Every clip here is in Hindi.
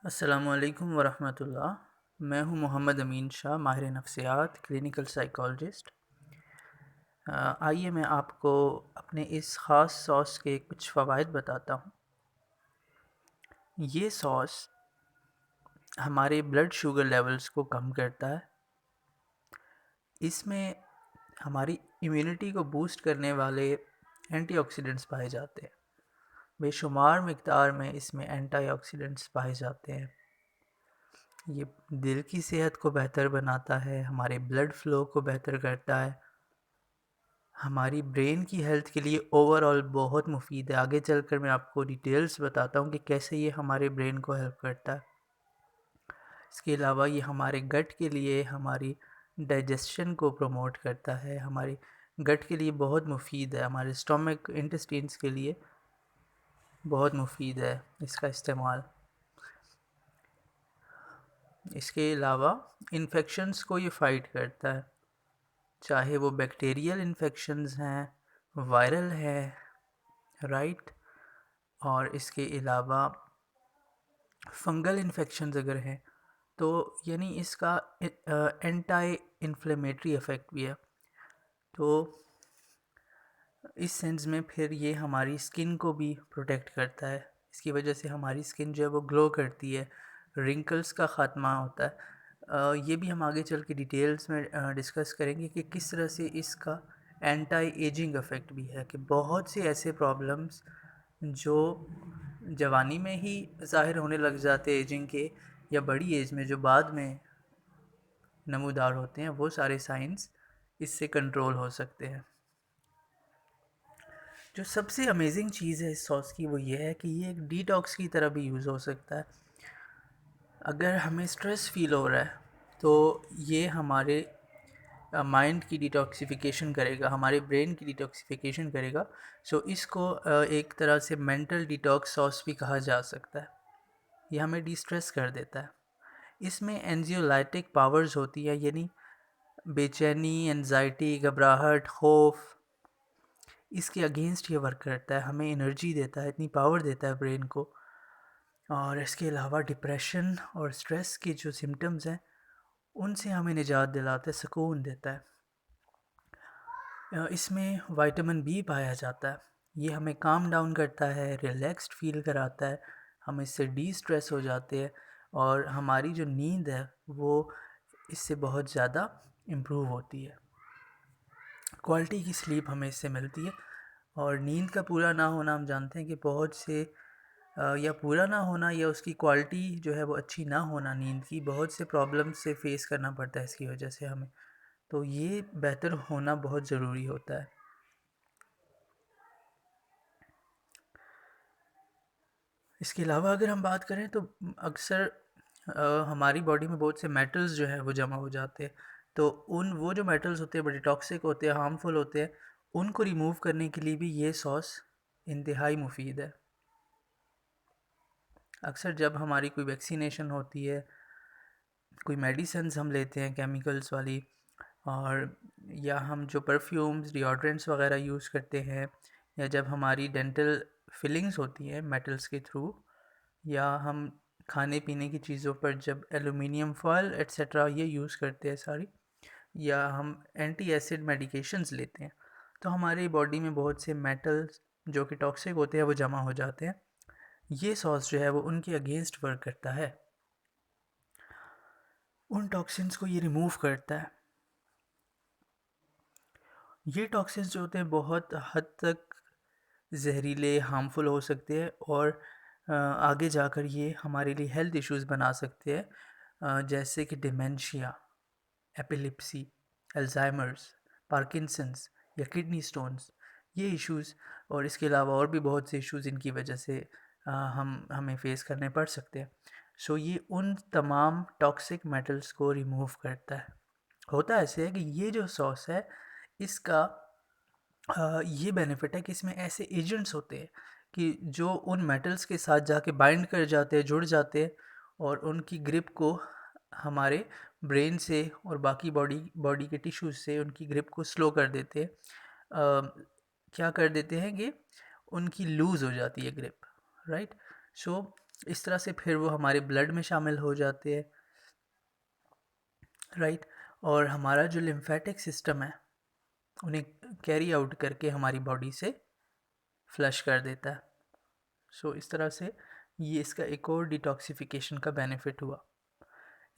अस्सलामुअलैकुम वरहमतुल्लाह। मैं हूं मोहम्मद अमीन शाह, माहिर नफ्सियात, क्लिनिकल साइकोलॉजिस्ट। आइए मैं आपको अपने इस ख़ास सॉस के कुछ फ़वाइद बताता हूं। ये सॉस हमारे ब्लड शुगर लेवल्स को कम करता है। इसमें हमारी इम्यूनिटी को बूस्ट करने वाले एंटीऑक्सीडेंट्स पाए जाते हैं। बेशुमार मिक़दार में इसमें एंटीऑक्सीडेंट्स पाए जाते हैं। ये दिल की सेहत को बेहतर बनाता है, हमारे ब्लड फ्लो को बेहतर करता है, हमारी ब्रेन की हेल्थ के लिए ओवरऑल बहुत मुफीद है। आगे चलकर मैं आपको डिटेल्स बताता हूँ कि कैसे ये हमारे ब्रेन को हेल्प करता है। इसके अलावा ये हमारे गट के लिए हमारी डाइजेशन को प्रमोट करता है। हमारी गट के लिए बहुत मुफीद है, हमारे स्टमक इंटेस्टाइन्स के लिए बहुत मुफीद है इसका इस्तेमाल। इसके अलावा इन्फेक्शंस को ये फ़ाइट करता है, चाहे वो बैक्टीरियल इन्फेक्शंस हैं, वायरल है, राइट। और इसके अलावा फंगल इन्फेक्शंस अगर हैं तो यानी इसका एंटी इन्फ्लेमेटरी इफ़ेक्ट भी है। तो इस सेंस में फिर ये हमारी स्किन को भी प्रोटेक्ट करता है। इसकी वजह से हमारी स्किन जो है वो ग्लो करती है, रिंकल्स का ख़ात्मा होता है। ये भी हम आगे चल के डिटेल्स में डिस्कस करेंगे कि किस तरह से इसका एंटी एजिंग इफ़ेक्ट भी है, कि बहुत से ऐसे प्रॉब्लम्स जो जवानी में ही ज़ाहिर होने लग जाते एजिंग के, या बड़ी एज में जो बाद में नमूदार होते हैं, वो सारे साइंस इससे कंट्रोल हो सकते हैं। जो सबसे अमेजिंग चीज़ है इस सॉस की वो ये है कि ये एक डिटॉक्स की तरह भी यूज़ हो सकता है। अगर हमें स्ट्रेस फील हो रहा है तो ये हमारे माइंड की डिटॉक्सिफिकेशन करेगा, हमारे ब्रेन की डिटॉक्सिफिकेशन करेगा। सो इसको एक तरह से मेंटल डिटॉक्स सॉस भी कहा जा सकता है। ये हमें डिस्ट्रेस कर देता है। इसमें एंजियोलाइटिक पावर्स होती है, यानी बेचैनी, एंजाइटी, घबराहट, खौफ, इसके अगेंस्ट ये वर्क करता है, हमें एनर्जी देता है, इतनी पावर देता है ब्रेन को। और इसके अलावा डिप्रेशन और स्ट्रेस के जो सिम्टम्स हैं उनसे हमें निजात दिलाता है, सुकून देता है। इसमें विटामिन बी पाया जाता है, ये हमें काम डाउन करता है, रिलैक्स्ड फील कराता है, हम इससे डी स्ट्रेस हो जाते हैं और हमारी जो नींद है वो इससे बहुत ज़्यादा इम्प्रूव होती है। क्वालिटी की स्लीप हमें इससे मिलती है। और नींद का पूरा ना होना, हम जानते हैं कि बहुत से या पूरा ना होना या उसकी क्वालिटी जो है वो अच्छी ना होना नींद की, बहुत से प्रॉब्लम्स से फेस करना पड़ता है इसकी वजह से हमें। तो ये बेहतर होना बहुत ज़रूरी होता है। इसके अलावा अगर हम बात करें तो अक्सर हमारी बॉडी में बहुत से मेटल्स जो है वो जमा हो जाते हैं। तो वो जो मेटल्स होते हैं बड़े टॉक्सिक होते हैं, हार्मफुल होते हैं, उनको रिमूव करने के लिए भी ये सॉस इंतहाई मुफीद है। अक्सर जब हमारी कोई वैक्सीनेशन होती है, कोई मेडिसिन्स हम लेते हैं केमिकल्स वाली, और या हम जो परफ्यूम्स, डिओड्रेंट्स वगैरह यूज़ करते हैं, या जब हमारी डेंटल फिलिंग्स होती हैं मेटल्स के थ्रू, या हम खाने पीने की चीज़ों पर जब एलुमिनियम फॉयल एट्सेट्रा ये यूज़ करते हैं सारी, या हम एंटी एसिड मेडिकेशंस लेते हैं, तो हमारी बॉडी में बहुत से मेटल्स जो कि टॉक्सिक होते हैं वो जमा हो जाते हैं। ये सॉस जो है वो उनके अगेंस्ट वर्क करता है, उन टॉक्सिन्स को ये रिमूव करता है। ये टॉक्सिन्स जो होते हैं बहुत हद तक जहरीले, हार्मफुल हो सकते हैं और आगे जाकर ये हमारे लिए हेल्थ इश्यूज़ बना सकते हैं, जैसे कि डिमेंशिया, एपिलेप्सी, अल्जाइमर्स, पार्किंसंस या किडनी स्टोन्स, ये इश्यूज़। और इसके अलावा और भी बहुत से इश्यूज़ इनकी वजह से हमें फेस करने पड़ सकते हैं। सो ये उन तमाम टॉक्सिक मेटल्स को रिमूव करता है। होता ऐसे है कि ये जो सॉस है इसका ये बेनिफिट है कि इसमें ऐसे एजेंट्स होते हैं कि जो उन मेटल्स के साथ जाके बाइंड कर जाते हैं, जुड़ जाते हैं, और उनकी ग्रिप को हमारे ब्रेन से और बाकी बॉडी बॉडी के टिश्यूज से उनकी ग्रिप को स्लो कर देते हैं। क्या कर देते हैं कि उनकी लूज़ हो जाती है ग्रिप, राइट। सो इस तरह से फिर वो हमारे ब्लड में शामिल हो जाते हैं, राइट। और हमारा जो लिम्फेटिक सिस्टम है उन्हें कैरी आउट करके हमारी बॉडी से फ्लश कर देता है। सो इस तरह से ये इसका एक और डिटॉक्सिफिकेशन का बेनिफिट हुआ।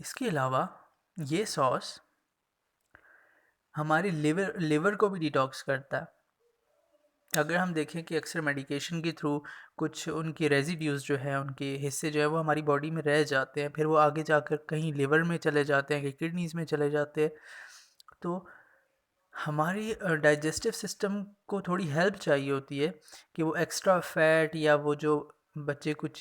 इसके अलावा ये सॉस हमारे लिवर को भी डिटॉक्स करता है। अगर हम देखें कि अक्सर मेडिकेशन के थ्रू कुछ उनके रेजिड्यूज़ जो है, उनके हिस्से जो है वो हमारी बॉडी में रह जाते हैं, फिर वो आगे जाकर कहीं लिवर में चले जाते हैं, कहीं किडनीज़ में चले जाते हैं। तो हमारी डाइजेस्टिव सिस्टम को थोड़ी हेल्प चाहिए होती है कि वो एक्स्ट्रा फैट या वो जो बचे कुछ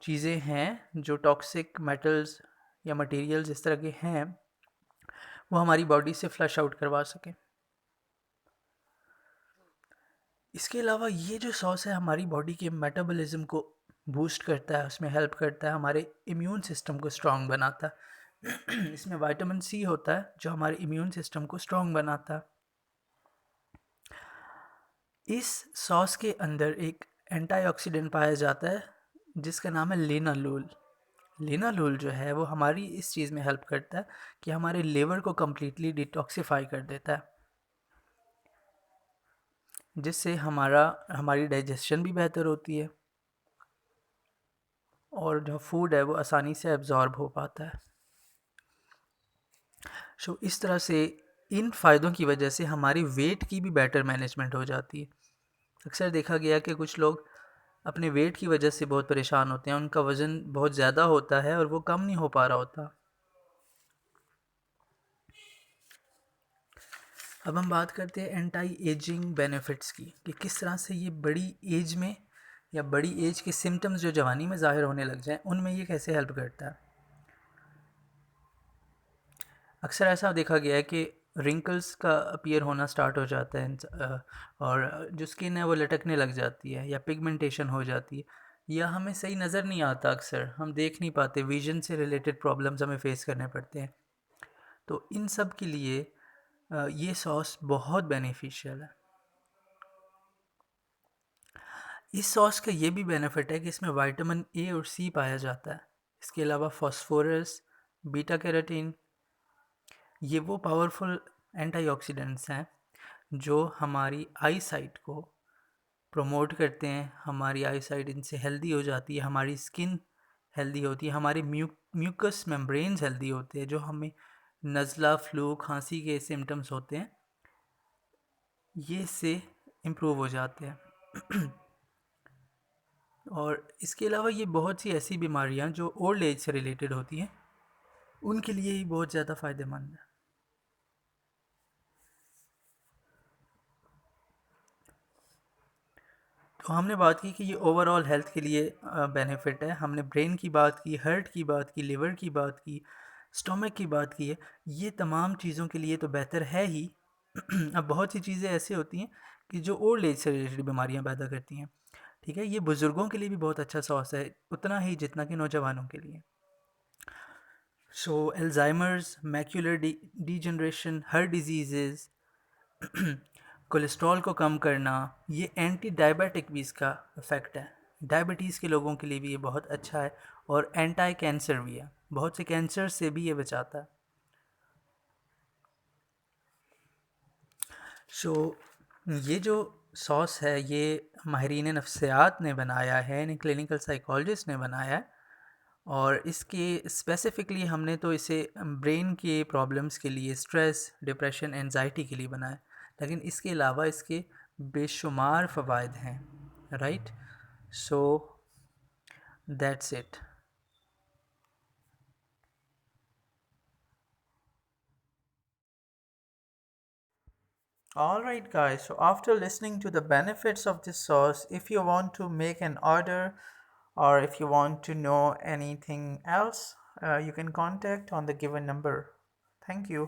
चीज़ें हैं जो टॉक्सिक मेटल्स या मटेरियल्स इस तरह के हैं, वो हमारी बॉडी से फ्लश आउट करवा सकें। इसके अलावा ये जो सॉस है हमारी बॉडी के मेटाबॉलिज्म को बूस्ट करता है, उसमें हेल्प करता है, हमारे इम्यून सिस्टम को स्ट्रॉन्ग बनाता है। इसमें विटामिन सी होता है जो हमारे इम्यून सिस्टम को स्ट्रॉन्ग बनाता है। इस सॉस के अंदर एक एंटीऑक्सीडेंट पाया जाता है जिसका नाम है लिनालूल। लिनालूल जो है वो हमारी इस चीज़ में हेल्प करता है कि हमारे लिवर को कम्प्लीटली डिटॉक्सिफाई कर देता है, जिससे हमारी डाइजेशन भी बेहतर होती है और जो फूड है वो आसानी से एब्ज़ॉर्ब हो पाता है। सो इस तरह से इन फ़ायदों की वजह से हमारी वेट की भी बेटर मैनेजमेंट हो जाती है। अक्सर देखा गया कि कुछ लोग अपने वेट की वजह से बहुत परेशान होते हैं, उनका वज़न बहुत ज़्यादा होता है और वो कम नहीं हो पा रहा होता। अब हम बात करते हैं एंटी एजिंग बेनिफिट्स की, कि किस तरह से ये बड़ी एज में या बड़ी एज के सिम्टम्स जो जवानी में ज़ाहिर होने लग जाएं उनमें ये कैसे हेल्प करता है। अक्सर ऐसा देखा गया है कि रिंकल्स का अपीयर होना स्टार्ट हो जाता है, और जो स्किन है वो लटकने लग जाती है या पिगमेंटेशन हो जाती है, या हमें सही नज़र नहीं आता, अक्सर हम देख नहीं पाते, विजन से रिलेटेड प्रॉब्लम्स हमें फेस करने पड़ते हैं। तो इन सब के लिए ये सॉस बहुत बेनिफिशियल है। इस सॉस का ये भी बेनिफिट है कि इसमें विटामिन ए और सी पाया जाता है। इसके अलावा फास्फोरस, बीटा कैरोटीन, ये वो पावरफुल एंटीऑक्सीडेंट्स हैं जो हमारी आई साइट को प्रमोट करते हैं। हमारी आई साइट इनसे हेल्दी हो जाती है, हमारी स्किन हेल्दी होती है, हमारे म्यूकस मेम्ब्रेन्स हेल्दी होते हैं, जो हमें नज़ला, फ्लू, खांसी के सिम्टम्स होते हैं ये इससे इम्प्रूव हो जाते हैं। और इसके अलावा ये बहुत सी ऐसी बीमारियां जो ओल्ड एज से रिलेटेड होती हैं उनके लिए ही बहुत ज़्यादा फ़ायदेमंद है। तो हमने बात की कि ये ओवरऑल हेल्थ के लिए बेनिफिट है। हमने ब्रेन की बात की, हार्ट की बात की, लिवर की बात की, स्टोमक की बात की है। ये तमाम चीज़ों के लिए तो बेहतर है ही। अब बहुत सी चीज़ें ऐसी होती हैं कि जो ओल्ड एज से रिलेटेड बीमारियां पैदा करती हैं। ठीक है, ये बुज़ुर्गों के लिए भी बहुत अच्छा सॉस है, उतना ही जितना कि नौजवानों के लिए। So Alzheimer's, macular degeneration, heart disease, cholesterol को कम करना, ये एंटी डायबिटिक भी इसका इफ़ेक्ट है। डायबिटीज़ के लोगों के लिए भी ये बहुत अच्छा है और एंटी कैंसर भी है, बहुत से कैंसर से भी ये बचाता है। सो ये जो सॉस है ये माहिरीन नफ्सियात ने बनाया है, यानी क्लिनिकल साइकोलॉजिस्ट ने बनाया है, और इसके स्पेसिफ़िकली हमने तो इसे ब्रेन के प्रॉब्लम्स के लिए, स्ट्रेस, डिप्रेशन, एंजाइटी के लिए बनाया, लेकिन इसके अलावा इसके बेशुमार फ़वाइद हैं, right. So that's it. Alright guys, so after listening to the benefits of this sauce, if you want to make an order or if you want to know anything else, you can contact on the given number. Thank you.